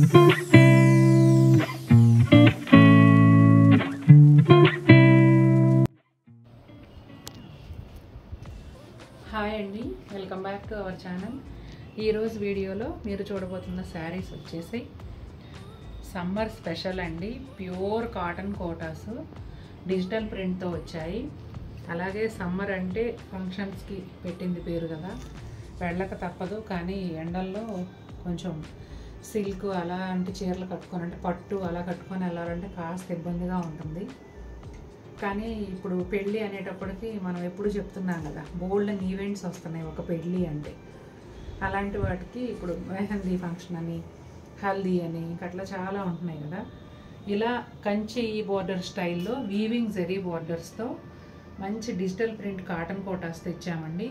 Hi అండి, welcome back to our channel. ఈరోజు వీడియోలో మీరు చూడబోతున్న శారీస్ వచ్చేసి సమ్మర్ స్పెషల్ అండి. ప్యూర్ కాటన్ కోటాస్ డిజిటల్ ప్రింట్తో వచ్చాయి. అలాగే సమ్మర్ అంటే ఫంక్షన్స్కి పెట్టింది పేరు కదా, వెళ్ళక తప్పదు. కానీ ఎండల్లో కొంచెం సిల్క్ అలాంటి చీరలు కట్టుకొని, అంటే పట్టు అలా కట్టుకొని వెళ్ళాలంటే కాస్త ఇబ్బందిగా ఉంటుంది. కానీ ఇప్పుడు పెళ్ళి అనేటప్పటికి మనం ఎప్పుడు చెప్తున్నాం కదా, బోల్డ్ అండ్ ఈవెంట్స్ వస్తున్నాయి ఒక పెళ్ళి అంటే. అలాంటి వాటికి ఇప్పుడు మెహందీ ఫంక్షన్ అని, హల్దీ అని, అట్లా చాలా ఉంటున్నాయి కదా. ఇలా కంచి బోర్డర్ స్టైల్లో వీవింగ్ జరీ బోర్డర్స్తో మంచి డిజిటల్ ప్రింట్ కాటన్ కోటాస్ తెచ్చామండి.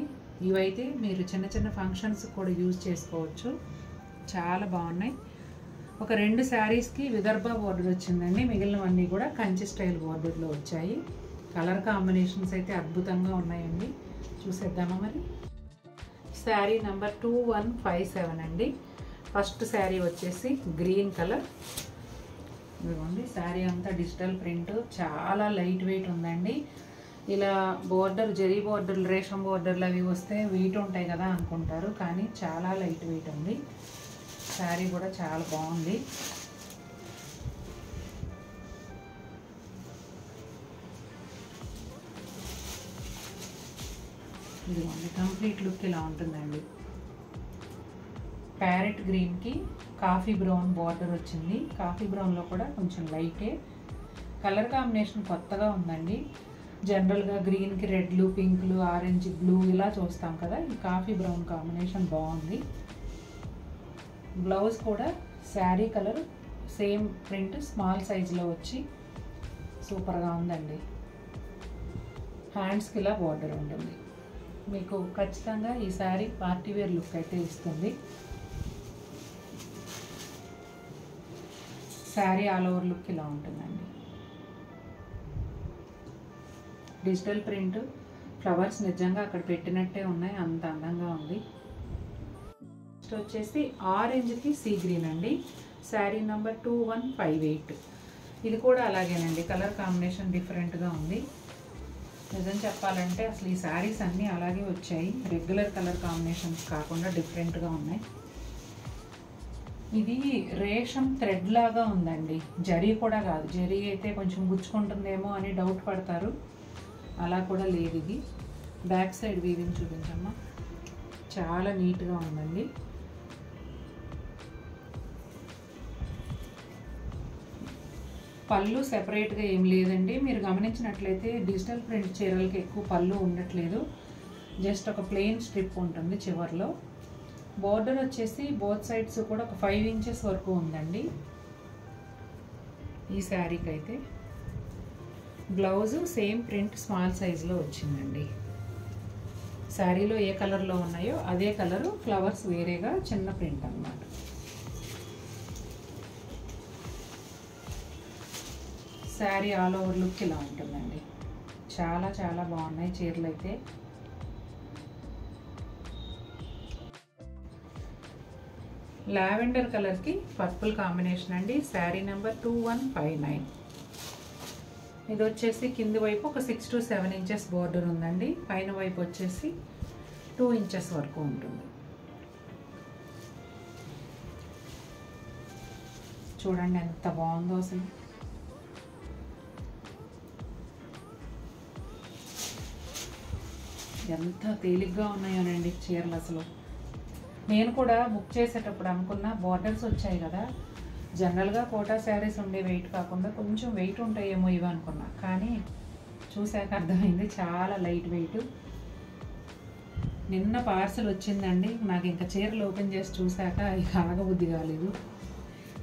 ఇవైతే మీరు చిన్న చిన్న ఫంక్షన్స్ కూడా యూజ్ చేసుకోవచ్చు. చాలా బాగున్నాయి. ఒక 2 శారీస్కి విదర్భ బోర్డర్ వచ్చిందండి, మిగిలినవన్నీ కూడా కంచి స్టైల్ బోర్డర్లో వచ్చాయి. కలర్ కాంబినేషన్స్ అయితే అద్భుతంగా ఉన్నాయండి. చూసేద్దామా మరి. శారీ నెంబర్ 2157 అండి. ఫస్ట్ శారీ వచ్చేసి గ్రీన్ కలర్. ఇదిగోండి, శారీ అంతా డిజిటల్ ప్రింట్, చాలా లైట్ వెయిట్ ఉందండి. ఇలా బోర్డర్ జరీ బోర్డర్లు, రేషం బోర్డర్లు అవి వస్తే వెయిట్ ఉంటాయి కదా అనుకుంటారు, కానీ చాలా లైట్ వెయిట్ ఉంది. శారీ కూడా చాలా బాగుంది. ఇదిగోండి, కంప్లీట్ లుక్ ఇలా ఉంటుందండి. ప్యారెట్ గ్రీన్కి కాఫీ బ్రౌన్ బార్డర్ వచ్చింది. కాఫీ బ్రౌన్లో కూడా కొంచెం లైటే. కలర్ కాంబినేషన్ కొత్తగా ఉందండి. జనరల్గా గ్రీన్కి రెడ్లు, పింక్లు, ఆరెంజ్, బ్లూ ఇలా చూస్తాం కదా, ఈ కాఫీ బ్రౌన్ కాంబినేషన్ బాగుంది. బ్లౌజ్ కూడా sari colour same print small సైజులో వచ్చి సూపర్గా ఉందండి. హ్యాండ్స్కి ఇలా బార్డర్ ఉంటుంది. మీకు ఖచ్చితంగా ఈ శారీ పార్టీ వేర్ లుక్ అయితే ఇస్తుంది. శారీ ఆల్ ఓవర్ లుక్ ఇలా ఉంటుందండి. డిజిటల్ ప్రింట్, ఫ్లవర్స్ నిజంగా అక్కడ పెట్టినట్టే ఉన్నాయి, అంత అందంగా ఉంది. నెక్స్ట్ వచ్చేసి ఆరెంజ్కి సీ గ్రీన్ అండి. శారీ నెంబర్ 2158. ఇది కూడా అలాగేనండి, కలర్ కాంబినేషన్ డిఫరెంట్గా ఉంది. నిజం చెప్పాలంటే అసలు ఈ శారీస్ అన్నీ అలాగే వచ్చాయి, రెగ్యులర్ కలర్ కాంబినేషన్స్ కాకుండా డిఫరెంట్గా ఉన్నాయి. ఇది రేషం థ్రెడ్ లాగా ఉందండి, జరీ కూడా కాదు. జరీ అయితే కొంచెం గుచ్చుకుంటుందేమో అని డౌట్ పడతారు, అలా కూడా లేదు. ఇది బ్యాక్ సైడ్ వీవింగ్ చూపించమ్మా, చాలా నీట్గా ఉందండి. పళ్ళు సెపరేట్గా ఏం లేదండి. మీరు గమనించినట్లయితే డిజిటల్ ప్రింట్ చీరలకి ఎక్కువ పళ్ళు ఉండట్లేదు, జస్ట్ ఒక ప్లెయిన్ స్ట్రిప్ ఉంటుంది చివర్లో. బోర్డర్ వచ్చేసి బోత్ సైడ్స్ కూడా ఒక 5 ఇంచెస్ వరకు ఉందండి ఈ శారీకి అయితే. బ్లౌజ్ సేమ్ ప్రింట్ స్మాల్ సైజులో వచ్చిందండి. శారీలో ఏ కలర్లో ఉన్నాయో అదే కలరు, ఫ్లవర్స్ వేరేగా చిన్న ప్రింట్ అన్నమాట. శారీ ఆల్ ఓవర్ లుక్ ఇలా ఉంటుందండి. చాలా చాలా బాగున్నాయి చీరలు అయితే. లావెండర్ కలర్కి పర్పుల్ కాంబినేషన్ అండి. శారీ నెంబర్ 2159. ఇది వచ్చేసి కింది వైపు ఒక 6 to 7 ఇంచెస్ బోర్డర్ ఉందండి. పైన వైపు వచ్చేసి 2 ఇంచెస్ వరకు ఉంటుంది. చూడండి ఎంత బాగుందో అసలు. ఎంత తేలిగ్గా ఉన్నాయోనండి చీరలు అసలు. నేను కూడా బుక్ చేసేటప్పుడు అనుకున్న, బోర్డర్స్ వచ్చాయి కదా, జనరల్గా కోటా శారీస్ ఉండే వెయిట్ కాకుండా కొంచెం వెయిట్ ఉంటాయేమో ఇవి అనుకున్నా, కానీ చూశాక అర్థమైంది చాలా లైట్ వెయిట్. నిన్న పార్సల్ వచ్చిందండి, నాకు ఇంకా చీరలు ఓపెన్ చేసి చూశాక ఇక ఆగబుద్ధి కాలేదు.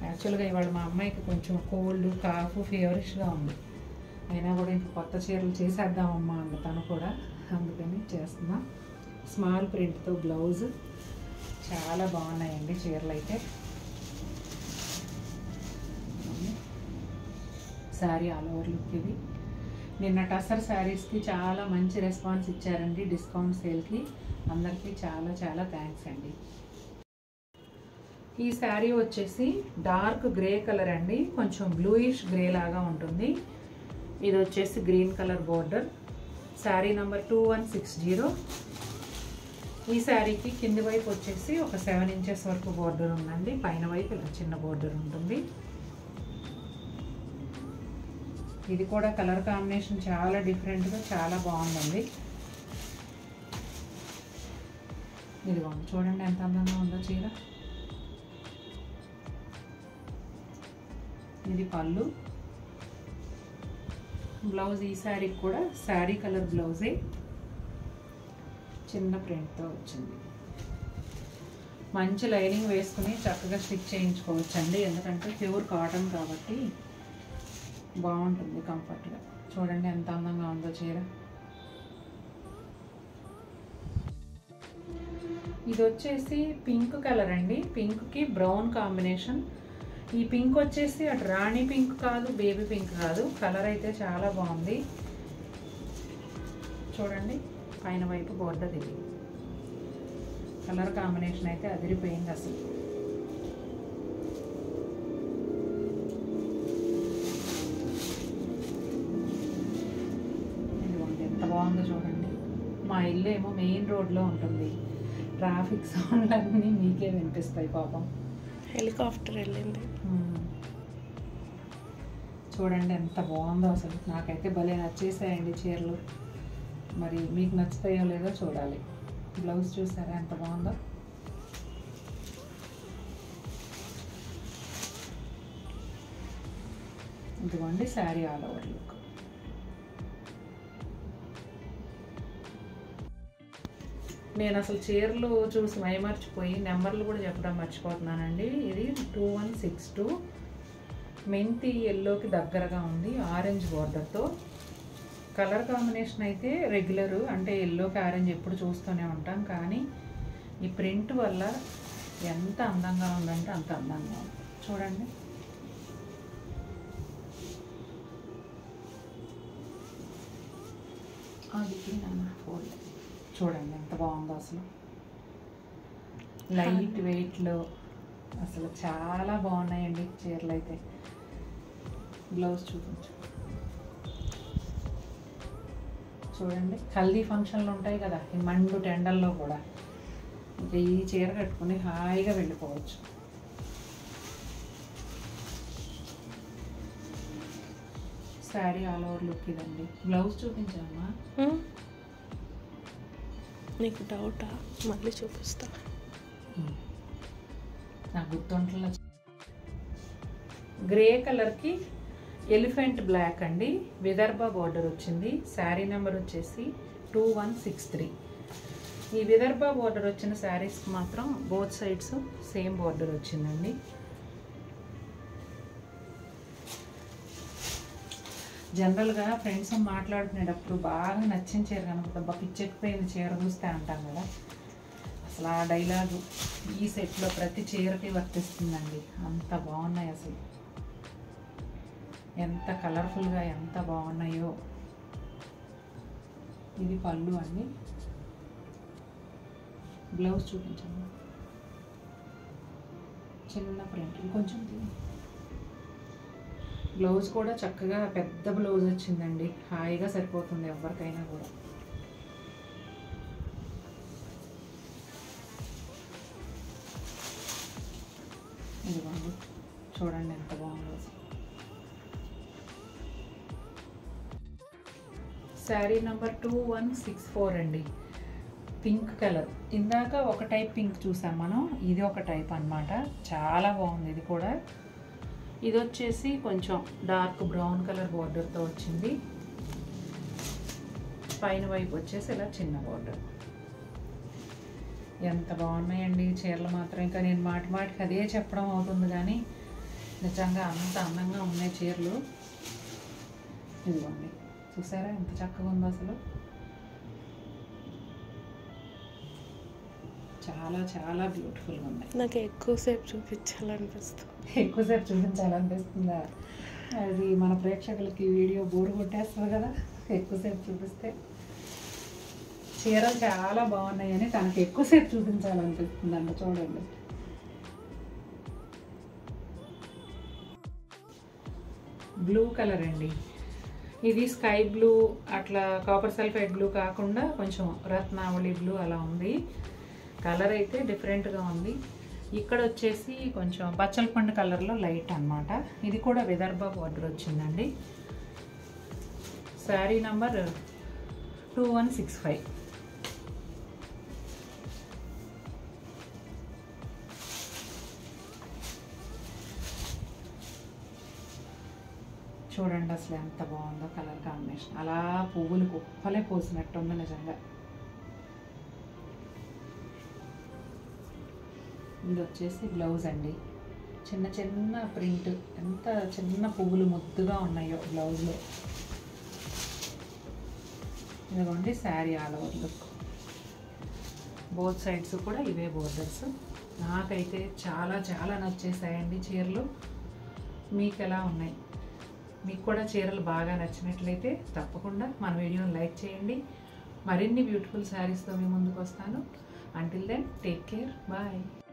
యాక్చువల్గా ఇవాళ మా అమ్మాయికి కొంచెం కోల్డ్, కాఫ్, ఫీవరిష్గా ఉంది. అయినా కూడా ఇంక కొత్త చీరలు చేసేద్దామమ్మా అంది తను కూడా, అందుకని చేస్తున్నా. స్మాల్ ప్రింట్తో బ్లౌజ్, చాలా బాగున్నాయండి చీరలు అయితే. శారీ ఆల్ ఓవర్ లుక్ ఇది. నిన్న టసర్ శారీస్కి చాలా మంచి రెస్పాన్స్ ఇచ్చారండి డిస్కౌంట్ సేల్కి. అందరికీ చాలా చాలా థ్యాంక్స్ అండి. ఈ శారీ వచ్చేసి డార్క్ గ్రే కలర్ అండి, కొంచెం బ్లూయిష్ గ్రే లాగా ఉంటుంది. ఇది వచ్చేసి green colour border. Sari number 2160. ఈ శారీకి కింది వైపు వచ్చేసి ఒక 7 ఇంచెస్ వరకు బోర్డర్ ఉందండి, పైన వైపు ఇలా చిన్న బోర్డర్ ఉంటుంది. ఇది కూడా కలర్ కాంబినేషన్ చాలా డిఫరెంట్గా చాలా బాగుందండి. ఇదిగోండి చూడండి ఎంత అందంగా ఉందో చీర. ఇది పళ్ళు. బ్లౌజ్ ఈ శారీకి కూడా శారీ కలర్ బ్లౌజే, చిన్న ప్రింట్తో వచ్చింది. మంచి లైనింగ్ వేసుకుని చక్కగా స్టిచ్ చేయించుకోవచ్చండి, ఎందుకంటే ప్యూర్ కాటన్ కాబట్టి బాగుంటుంది కంఫర్ట్గా. చూడండి ఎంత అందంగా ఉందో చీర. ఇది వచ్చేసి పింక్ కలర్ అండి, పింక్కి బ్రౌన్ కాంబినేషన్. ఈ పింక్ వచ్చేసి అటు రాణి పింక్ కాదు, బేబీ పింక్ కాదు, కలర్ అయితే చాలా బాగుంది. చూడండి పైన వైపు బోర్డర్. ఇది కలర్ కాంబినేషన్ అయితే అదిరిపోయింది అసలు. ఎంత బాగుందో చూడండి. మా ఇల్లు ఏమో మెయిన్ రోడ్లో ఉంటుంది, ట్రాఫిక్ సౌండ్ అన్నీ మీకే వినిపిస్తాయి పాపం. హెలికాప్టర్ వెళ్ళింది. చూడండి ఎంత బాగుందో అసలు. నాకైతే భలే నచ్చేసాయండి చీరలు. మరి మీకు నచ్చుతాయో లేదో చూడాలి. బ్లౌజ్ చూసారా ఎంత బాగుందో. ఇదిగోండి శారీ ఆల్ ఓవర్ లుక్. నేను అసలు చీరలు చూసి మైమర్చిపోయి నెంబర్లు కూడా చెప్పడం మర్చిపోతున్నానండి. ఇది 2162. మెంతి ఎల్లోకి దగ్గరగా ఉంది, ఆరెంజ్ బోర్డర్తో. కలర్ కాంబినేషన్ అయితే రెగ్యులరు, అంటే ఎల్లోకి ఆరెంజ్ ఎప్పుడు చూస్తూనే ఉంటాం, కానీ ఈ ప్రింట్ వల్ల ఎంత అందంగా ఉందంటే అంత అందంగా ఉంది. చూడండి అది ఫోల్డ్. చూడండి ఎంత బాగుందో అసలు. లైట్ వెయిట్లో అసలు చాలా బాగున్నాయండి చీరలు అయితే. బ్లౌజ్ చూపించు. చూడండి హల్దీ ఫంక్షన్లు ఉంటాయి కదా, ఈ మండు టెండల్లో కూడా ఇంకా ఈ చీర కట్టుకుని హాయిగా వెళ్ళిపోవచ్చు. శారీ ఆల్ ఓవర్ లుక్ ఇదండి. బ్లౌజ్ చూపించమ్మా. నీకు డౌటా? మళ్ళీ చూపిస్తా. నాకు గుర్తుంటలో. గ్రే కలర్కి ఎలిఫెంట్ బ్లాక్ అండి, విదర్భ బోర్డర్ వచ్చింది. శారీ నెంబర్ వచ్చేసి 2163. ఈ విదర్భ బోర్డర్ వచ్చిన శారీస్ మాత్రం బోత్ సైడ్స్ సేమ్ బోర్డర్ వచ్చిందండి. జనరల్గా ఫ్రెండ్స్ మాట్లాడుకునేటప్పుడు బాగా నచ్చిన చీర కనుక పిచ్చెక్కిపోయిన చీర చూస్తే అంటాం కదా, అసలు ఆ డైలాగు ఈ సెట్లో ప్రతి చీరకి వర్తిస్తుందండి. అంత బాగున్నాయి అసలు, ఎంత కలర్ఫుల్గా ఎంత బాగున్నాయో. ఇది పళ్ళు అండి. బ్లౌజ్ చూపించండి. చిన్న ప్రింట్ కొంచెం. బ్లౌజ్ కూడా చక్కగా పెద్ద బ్లౌజ్ వచ్చిందండి, హాయిగా సరిపోతుంది ఎవరికైనా కూడా. ఇదిగోండి చూడండి ఎంత బాగుందో. శారీ నెంబర్ 2164 అండి, పింక్ కలర్. ఇందాక ఒక టైప్ పింక్ చూసాం మనం, ఇది ఒక టైప్ అన్నమాట. చాలా బాగుంది ఇది కూడా. ఇది వచ్చేసి కొంచెం డార్క్ బ్రౌన్ కలర్ బోర్డర్తో వచ్చింది. పైన వైపు వచ్చేసి ఇలా చిన్న బోర్డర్. ఎంత బాగున్నాయండి చీరలు మాత్రం. ఇంకా నేను మాటి మాటికి అదే చెప్పడం అవుతుంది, కానీ నిజంగా అంత అందంగా ఉన్నాయి చీరలు. ఇదిగోండి చూసారా ఎంత చక్కగా ఉందో అసలు. చాలా చాలా బ్యూటిఫుల్గా ఉన్నాయి. నాకు ఎక్కువసేపు చూపించాలనిపిస్తుంది. ఎక్కువసేపు చూపించాలనిపిస్తుందా? అది మన ప్రేక్షకులకి వీడియో బోర్ కొట్టేస్తుంది కదా ఎక్కువసేపు చూపిస్తే. చీరలు చాలా బాగున్నాయని తనకి ఎక్కువసేపు చూపించాలనిపిస్తుందండి. చూడండి బ్లూ కలర్ అండి. ఇది స్కై బ్లూ అట్లా కాపర్ సల్ఫైడ్ బ్లూ కాకుండా కొంచెం రత్నావళి బ్లూ అలా ఉంది. కలర్ అయితే డిఫరెంట్గా ఉంది. ఇక్కడ వచ్చేసి కొంచెం బచ్చల పండు కలర్లో లైట్ అన్నమాట. ఇది కూడా విదర్భ బార్డర్ వచ్చిందండి. శారీ నంబర్ 2165. చూడండి అసలు ఎంత బాగుందో కలర్ కాంబినేషన్. అలా పువ్వులు కుప్పలే పోసినట్టు ఉంది నిజంగా. ఇది వచ్చేసి బ్లౌజ్ అండి. చిన్న చిన్న ప్రింట్, ఎంత చిన్న పువ్వులు ముద్దుగా ఉన్నాయో బ్లౌజ్లో. ఇదిగోండి sari all over look. Both sides కూడా ఇవే బోర్డర్స్. నాకైతే చాలా చాలా నచ్చేసాయండి చీరలు. మీకు ఎలా ఉన్నాయి? మీకు కూడా చీరలు బాగా నచ్చినట్లయితే తప్పకుండా మన వీడియోని లైక్ చేయండి. మరిన్ని బ్యూటిఫుల్ శారీస్తో మీ ముందుకు వస్తాను. Until then take care, bye.